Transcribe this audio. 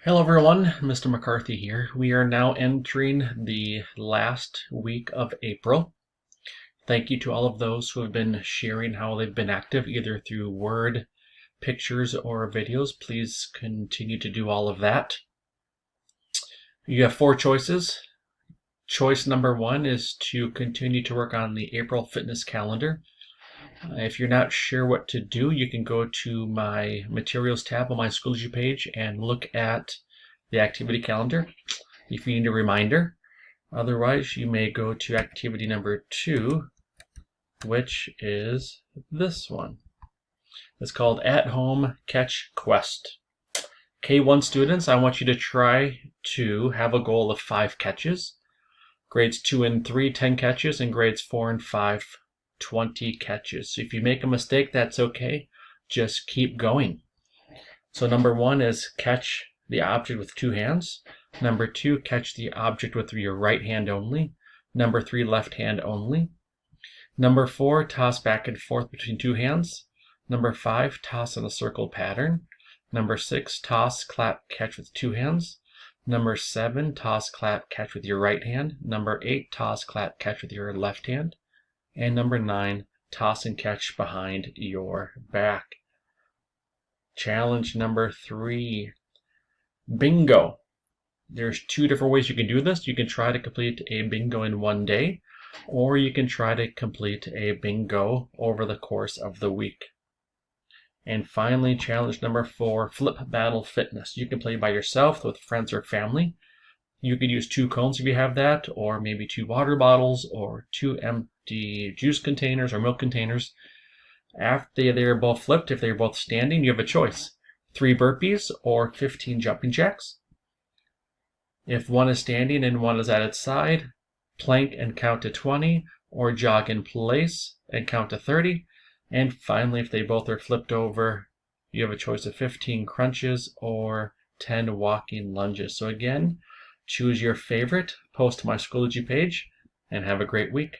Hello everyone, Mr. McCarthy here. We are now entering the last week of April. Thank you to all of those who have been sharing how they've been active, either through word, pictures, or videos. Please continue to do all of that. You have four choices. Choice number one is to continue to work on the April fitness calendar. If you're not sure what to do, you can go to my materials tab on my Schoology page and look at the activity calendar if you need a reminder. Otherwise, you may go to activity number 2, which is this one. It's called At Home Catch Quest. K1 students, I want you to try to have a goal of 5 catches. Grades 2 and 3, 10 catches, and grades 4 and 5, 20 catches. So if you make a mistake, that's okay. Just keep going. So number 1 is catch the object with 2 hands. Number 2, catch the object with your right hand only. Number 3, left hand only. Number 4, toss back and forth between 2 hands. Number 5, toss in a circle pattern. Number 6, toss, clap, catch with 2 hands. Number 7, toss, clap, catch with your right hand. Number 8, toss, clap, catch with your left hand. And number 9, toss and catch behind your back. Challenge number 3, bingo. There's 2 different ways you can do this. You can try to complete a bingo in one day, or you can try to complete a bingo over the course of the week. And finally, challenge number 4, flip battle fitness. You can play by yourself, with friends or family. You could use 2 cones if you have that, or maybe 2 water bottles, or 2 empty juice containers or milk containers. After they're both flipped, if they're both standing, you have a choice: 3 burpees or 15 jumping jacks. If one is standing and one is at its side, plank and count to 20, or jog in place and count to 30. And finally, if they both are flipped over, you have a choice of 15 crunches or 10 walking lunges. So again, choose your favorite, post to my Schoology page, and have a great week.